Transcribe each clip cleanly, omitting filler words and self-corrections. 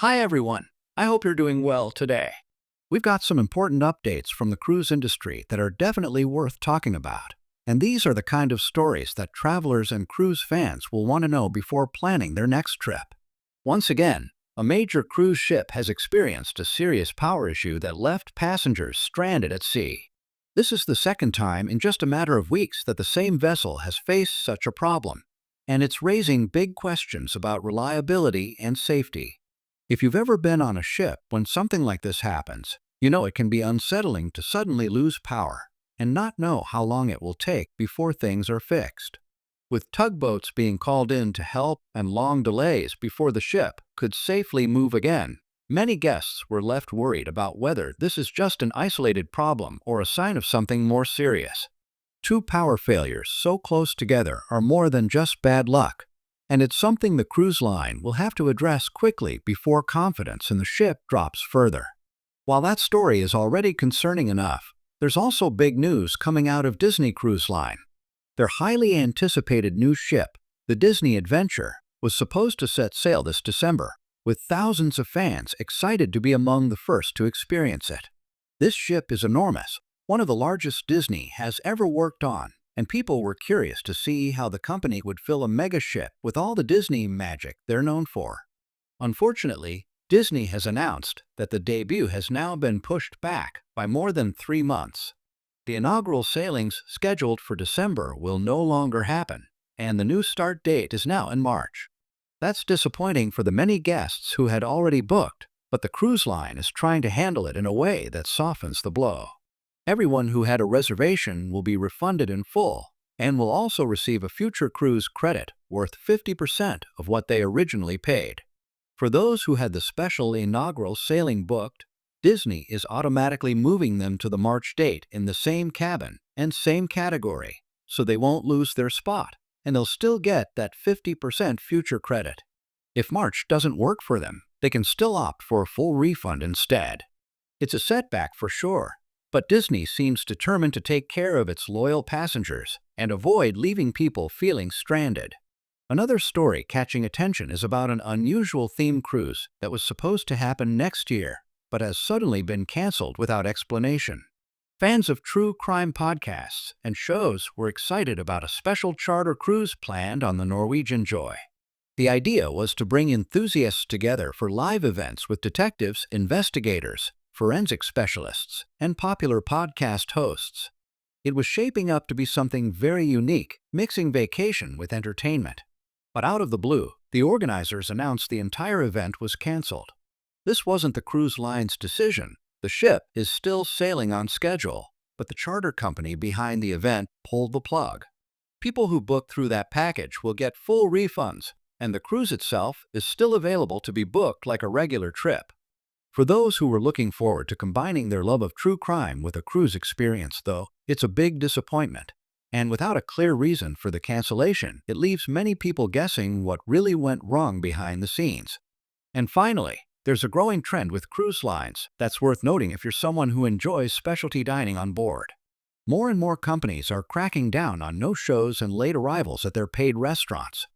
Hi everyone, I hope you're doing well today. We've got some important updates from the cruise industry that are definitely worth talking about. And these are the kind of stories that travelers and cruise fans will want to know before planning their next trip. Once again, a major cruise ship has experienced a serious power issue that left passengers stranded at sea. This is the second time in just a matter of weeks that the same vessel has faced such a problem, and it's raising big questions about reliability and safety. If you've ever been on a ship when something like this happens, you know it can be unsettling to suddenly lose power and not know how long it will take before things are fixed. With tugboats being called in to help and long delays before the ship could safely move again, many guests were left worried about whether this is just an isolated problem or a sign of something more serious. Two power failures so close together are more than just bad luck, and it's something the cruise line will have to address quickly before confidence in the ship drops further. While that story is already concerning enough, there's also big news coming out of Disney Cruise Line. Their highly anticipated new ship, the Disney Adventure, was supposed to set sail this December, with thousands of fans excited to be among the first to experience it. This ship is enormous, one of the largest Disney has ever worked on, and people were curious to see how the company would fill a mega ship with all the Disney magic they're known for. Unfortunately, Disney has announced that the debut has now been pushed back by more than 3 months. The inaugural sailings scheduled for December will no longer happen, and the new start date is now in March. That's disappointing for the many guests who had already booked, but the cruise line is trying to handle it in a way that softens the blow. Everyone who had a reservation will be refunded in full and will also receive a future cruise credit worth 50% of what they originally paid. For those who had the special inaugural sailing booked, Disney is automatically moving them to the March date in the same cabin and same category, so they won't lose their spot, and they'll still get that 50% future credit. If March doesn't work for them, they can still opt for a full refund instead. It's a setback for sure, but Disney seems determined to take care of its loyal passengers and avoid leaving people feeling stranded. Another story catching attention is about an unusual theme cruise that was supposed to happen next year, but has suddenly been canceled without explanation. Fans of true crime podcasts and shows were excited about a special charter cruise planned on the Norwegian Joy. The idea was to bring enthusiasts together for live events with detectives, investigators, forensic specialists, and popular podcast hosts. It was shaping up to be something very unique, mixing vacation with entertainment. But out of the blue, the organizers announced the entire event was canceled. This wasn't the cruise line's decision. The ship is still sailing on schedule, but the charter company behind the event pulled the plug. People who book through that package will get full refunds, and the cruise itself is still available to be booked like a regular trip. For those who were looking forward to combining their love of true crime with a cruise experience, though, it's a big disappointment. And without a clear reason for the cancellation, it leaves many people guessing what really went wrong behind the scenes. And finally, there's a growing trend with cruise lines that's worth noting if you're someone who enjoys specialty dining on board. More and more companies are cracking down on no-shows and late arrivals at their paid restaurants.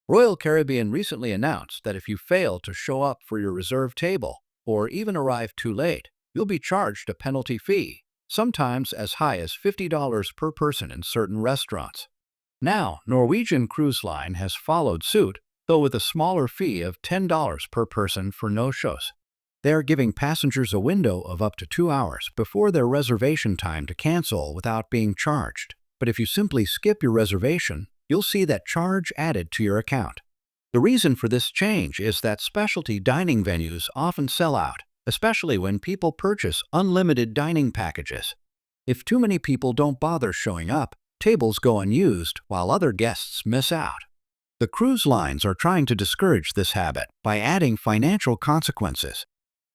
Royal Caribbean recently announced that if you fail to show up for your reserved table, or even arrive too late, you'll be charged a penalty fee, sometimes as high as $50 per person in certain restaurants. Now, Norwegian Cruise Line has followed suit, though with a smaller fee of $10 per person for no-shows. They are giving passengers a window of up to 2 hours before their reservation time to cancel without being charged. But if you simply skip your reservation, you'll see that charge added to your account. The reason for this change is that specialty dining venues often sell out, especially when people purchase unlimited dining packages. If too many people don't bother showing up, tables go unused while other guests miss out. The cruise lines are trying to discourage this habit by adding financial consequences.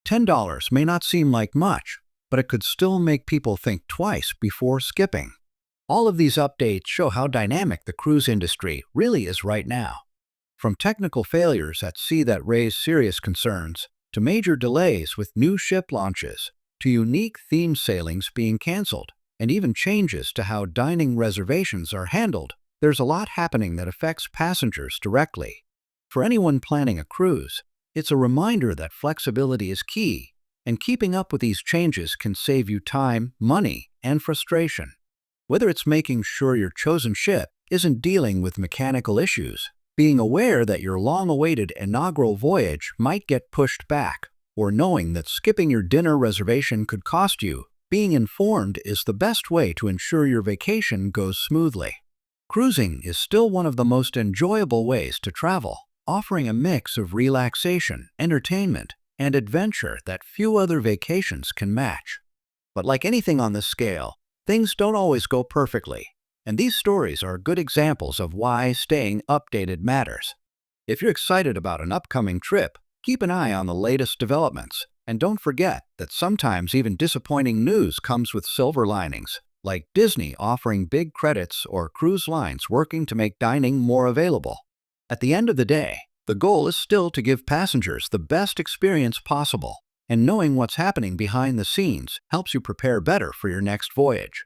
$10 may not seem like much, but it could still make people think twice before skipping. All of these updates show how dynamic the cruise industry really is right now. From technical failures at sea that raise serious concerns, to major delays with new ship launches, to unique theme sailings being canceled, and even changes to how dining reservations are handled, there's a lot happening that affects passengers directly. For anyone planning a cruise, It's a reminder that flexibility is key, and keeping up with these changes can save you time, money, and frustration. Whether it's making sure your chosen ship isn't dealing with mechanical issues, being aware that your long-awaited inaugural voyage might get pushed back, or knowing that skipping your dinner reservation could cost you, being informed is the best way to ensure your vacation goes smoothly. Cruising is still one of the most enjoyable ways to travel, offering a mix of relaxation, entertainment, and adventure that few other vacations can match. But like anything on this scale, things don't always go perfectly, and these stories are good examples of why staying updated matters. If you're excited about an upcoming trip, keep an eye on the latest developments, and don't forget that sometimes even disappointing news comes with silver linings, like Disney offering big credits or cruise lines working to make dining more available. At the end of the day, the goal is still to give passengers the best experience possible, and knowing what's happening behind the scenes helps you prepare better for your next voyage.